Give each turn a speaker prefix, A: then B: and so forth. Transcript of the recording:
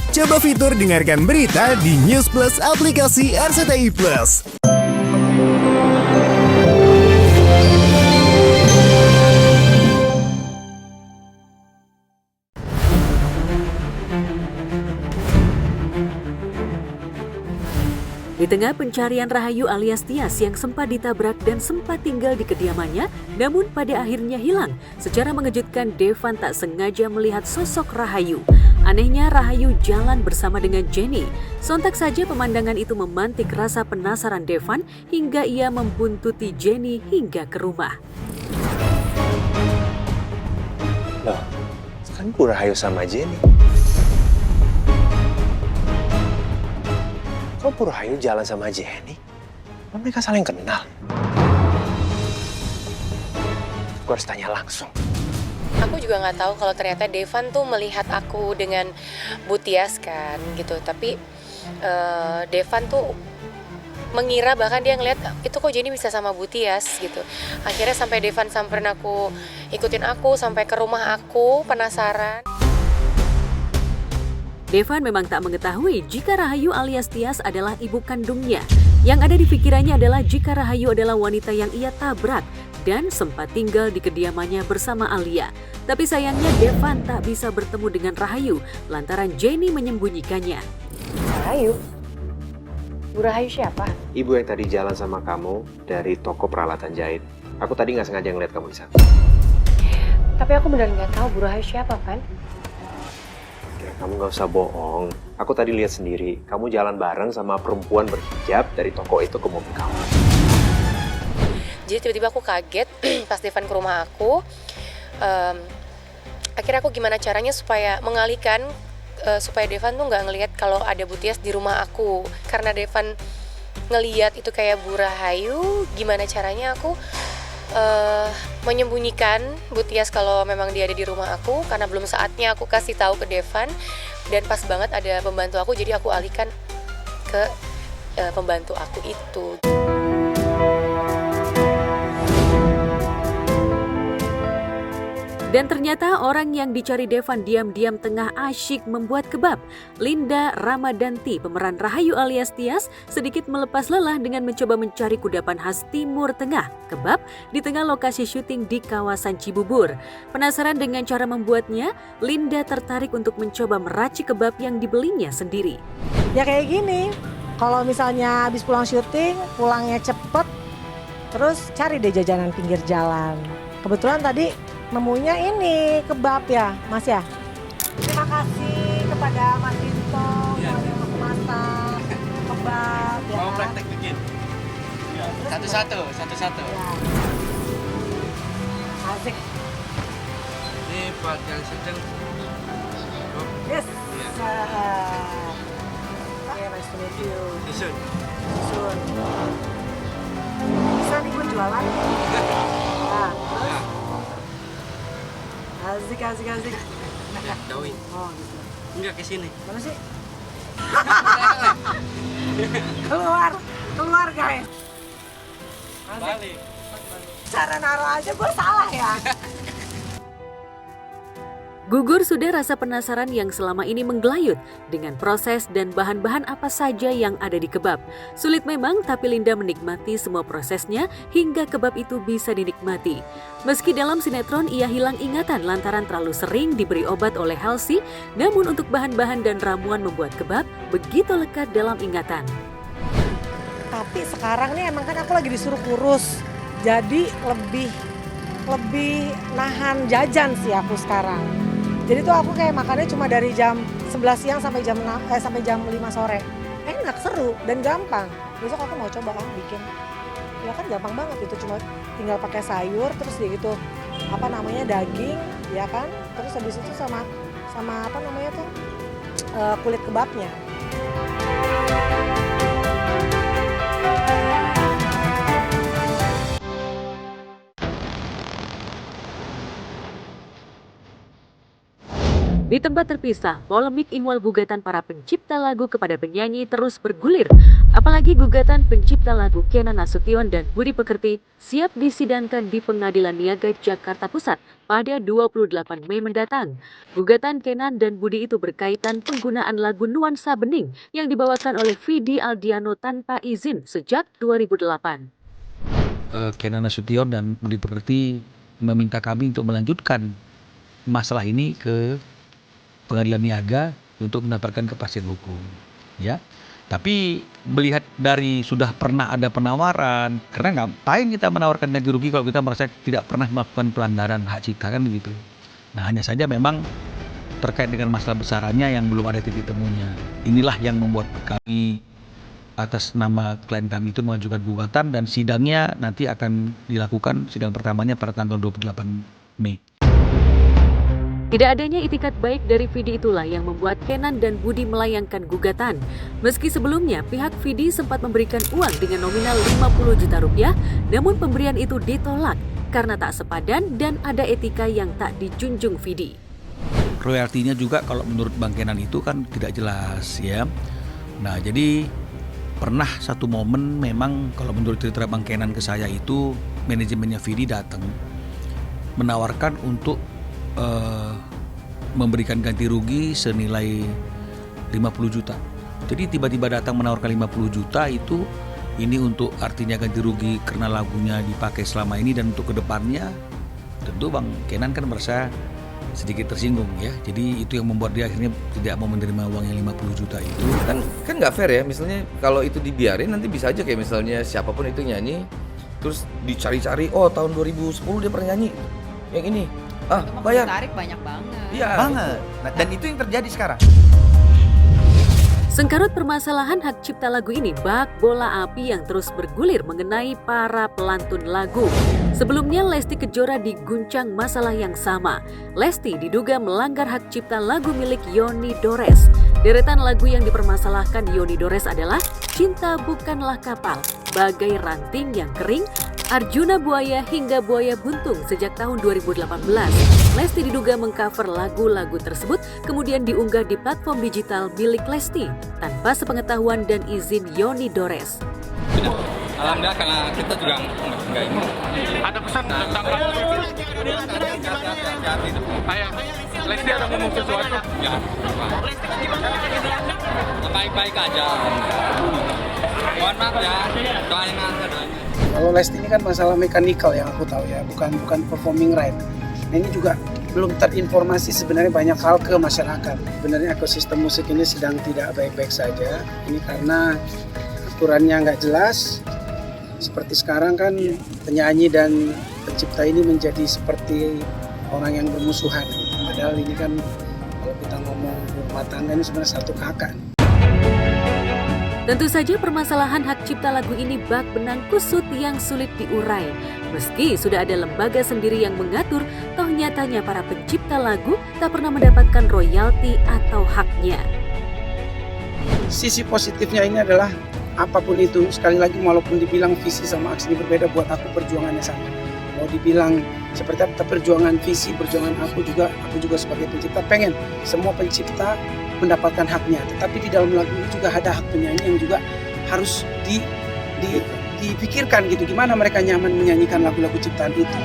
A: Coba fitur dengarkan berita di News Plus aplikasi RCTI Plus.
B: Di tengah pencarian Rahayu alias Tias yang sempat ditabrak dan sempat tinggal di kediamannya, namun pada akhirnya hilang. Secara mengejutkan, Devan tak sengaja melihat sosok Rahayu. Anehnya, Rahayu jalan bersama dengan Jenny. Sontak saja pemandangan itu memantik rasa penasaran Devan hingga ia membuntuti Jenny hingga ke rumah.
C: Loh, sekarang Bu Rahayu sama Jenny. Kok Bu Rahayu jalan sama Jenny? Apa mereka saling kenal? Gue harus tanya langsung.
D: Aku juga nggak tahu kalau ternyata Devan tuh melihat aku dengan Bu Tias kan gitu. Tapi Devan tuh mengira, bahkan dia ngeliat itu kok Jenny bisa sama Bu Tias gitu. Akhirnya sampai Devan samperin aku, ikutin aku sampai ke rumah aku, penasaran.
B: Devan memang tak mengetahui jika Rahayu alias Tias adalah ibu kandungnya. Yang ada di pikirannya adalah jika Rahayu adalah wanita yang ia tabrak dan sempat tinggal di kediamannya bersama Alia. Tapi sayangnya Devan tak bisa bertemu dengan Rahayu lantaran Jenny menyembunyikannya.
D: Rahayu? Bu Rahayu siapa?
C: Ibu yang tadi jalan sama kamu dari toko peralatan jahit. Aku tadi nggak sengaja ngeliat kamu di sana.
D: Tapi aku benar nggak tahu Bu Rahayu siapa, Van.
C: Ya, kamu nggak usah bohong. Aku tadi lihat sendiri, kamu jalan bareng sama perempuan berhijab dari toko itu ke mobil kamu.
D: Jadi tiba-tiba aku kaget pas Devan ke rumah aku. Akhirnya aku gimana caranya supaya mengalihkan, supaya Devan tuh nggak ngelihat kalau ada Bu Tias di rumah aku. Karena Devan ngelihat itu kayak Bu Rahayu, gimana caranya aku menyembunyikan Bu Tias kalau memang dia ada di rumah aku, karena belum saatnya aku kasih tahu ke Devan. Dan pas banget ada pembantu aku, jadi aku alihkan ke pembantu aku itu.
B: Dan ternyata orang yang dicari Devan diam-diam tengah asyik membuat kebab. Linda Ramadanti, pemeran Rahayu alias Tias, sedikit melepas lelah dengan mencoba mencari kudapan khas Timur Tengah, kebab, di tengah lokasi syuting di kawasan Cibubur. Penasaran dengan cara membuatnya, Linda tertarik untuk mencoba meracik kebab yang dibelinya sendiri.
E: Ya kayak gini, kalau misalnya habis pulang syuting, pulangnya cepet, terus cari deh jajanan pinggir jalan. Kebetulan tadi nemunya ini kebab ya, Mas ya. Terima kasih kepada Mas Dinto yang masak kebab ya.
F: Mau praktek bikin? Ya. Satu-satu.
E: Ya. Asik.
F: Ini buat yang sedang. Oh,
E: Yes.
F: iya.
E: Oke, nice to meet you.
F: Susun.
E: Sun. Bisa nih gue jualan. Nah,
F: Ya.
E: asik.
F: Ya, dauin.
E: Oh gitu.
F: Enggak ke sini.
E: Mana sih? keluar guys.
F: Balik.
E: Cara naruh aja gue salah ya.
B: Gugur sudah rasa penasaran yang selama ini menggelayut dengan proses dan bahan-bahan apa saja yang ada di kebab. Sulit memang, tapi Linda menikmati semua prosesnya hingga kebab itu bisa dinikmati. Meski dalam sinetron ia hilang ingatan lantaran terlalu sering diberi obat oleh Halsey, namun untuk bahan-bahan dan ramuan membuat kebab begitu lekat dalam ingatan.
E: Tapi sekarang nih emang kan aku lagi disuruh kurus. Jadi lebih nahan jajan sih aku sekarang. Jadi tuh aku kayak makannya cuma dari jam 11 siang sampai jam 5 sore. Enak, seru, dan gampang. Besok aku mau coba kan bikin. Ya kan gampang banget itu, cuma tinggal pakai sayur, terus dia gitu daging, ya kan. Terus habis itu sama kulit kebabnya.
B: Di tempat terpisah, polemik ihwal gugatan para pencipta lagu kepada penyanyi terus bergulir. Apalagi gugatan pencipta lagu Kenan Nasution dan Budi Pekerti siap disidangkan di Pengadilan Niaga Jakarta Pusat pada 28 Mei mendatang. Gugatan Kenan dan Budi itu berkaitan penggunaan lagu Nuansa Bening yang dibawakan oleh Vidi Aldiano tanpa izin sejak 2008.
G: Kenan Nasution dan Budi Pekerti meminta kami untuk melanjutkan masalah ini ke Pengadilan Niaga untuk mendapatkan kepastian hukum, ya. Tapi melihat dari sudah pernah ada penawaran, karena ngapain kita menawarkan ganti rugi kalau kita merasa tidak pernah melakukan pelanggaran hak cipta, kan begitu. Nah, hanya saja memang terkait dengan masalah besarannya yang belum ada titik temunya. Inilah yang membuat kami atas nama klien kami itu mengajukan gugatan, dan sidangnya nanti akan dilakukan, sidang pertamanya pada tanggal 28 Mei.
B: Tidak adanya itikat baik dari Vidi itulah yang membuat Kenan dan Budi melayangkan gugatan. Meski sebelumnya pihak Vidi sempat memberikan uang dengan nominal 50 juta rupiah, namun pemberian itu ditolak karena tak sepadan dan ada etika yang tak dijunjung Vidi.
G: Royaltinya juga kalau menurut Bang Kenan itu kan tidak jelas, ya. Nah, jadi pernah satu momen memang kalau menurut cerita Bang Kenan ke saya itu manajemennya Vidi datang menawarkan untuk memberikan ganti rugi senilai 50 juta. Jadi tiba-tiba datang menawarkan 50 juta itu, ini untuk artinya ganti rugi karena lagunya dipakai selama ini dan untuk kedepannya. Tentu Bang Kenan kan merasa sedikit tersinggung, ya. Jadi itu yang membuat dia akhirnya tidak mau menerima uang yang 50 juta itu.
H: Kan nggak fair ya, misalnya kalau itu dibiarin nanti bisa aja kayak misalnya siapapun itu nyanyi terus dicari-cari, oh tahun 2010 dia pernah nyanyi yang ini, bayar.
I: Tarik banyak banget.
H: Iya,
J: Banget. Nah, dan itu yang terjadi sekarang.
B: Sengkarut permasalahan hak cipta lagu ini bak bola api yang terus bergulir mengenai para pelantun lagu. Sebelumnya Lesti Kejora diguncang masalah yang sama. Lesti diduga melanggar hak cipta lagu milik Yoni Dores. Deretan lagu yang dipermasalahkan Yoni Dores adalah Cinta Bukanlah Kapal, Bagai Ranting yang Kering, Arjuna Buaya hingga Buaya Buntung sejak tahun 2018. Lesti diduga mengcover lagu-lagu tersebut kemudian diunggah di platform digital milik Lesti tanpa sepengetahuan dan izin Yoni Dores.
F: Alhamdulillah karena kita juga enggak ini. Ada pesan tentang Ayah, Lesti ada ngomong sesuatu? Ya. Baik-baik aja. Mohon maaf ya, doain aja.
K: Kalau Lesti ini kan masalah mekanikal yang aku tahu ya, bukan performing right. Nah, ini juga belum terinformasi sebenarnya banyak hal ke masyarakat. Sebenarnya ekosistem musik ini sedang tidak baik-baik saja. Ini karena aturannya nggak jelas. Seperti sekarang kan penyanyi dan pencipta ini menjadi seperti orang yang bermusuhan. Padahal ini kan kalau kita ngomong rumah tangga ini sebenarnya satu kakak.
B: Tentu saja permasalahan hak cipta lagu ini bak benang kusut yang sulit diurai. Meski sudah ada lembaga sendiri yang mengatur, toh nyatanya para pencipta lagu tak pernah mendapatkan royalti atau haknya.
K: Sisi positifnya ini adalah apapun itu, sekali lagi walaupun dibilang visi sama aksi ini berbeda, buat aku perjuangannya sama. Mau dibilang seperti apa perjuangan visi, perjuangan aku juga sebagai pencipta pengen semua pencipta mendapatkan haknya, tetapi di dalam lagu ini juga ada hak penyanyi yang juga harus dipikirkan gitu, gimana mereka nyaman menyanyikan lagu-lagu ciptaan itu.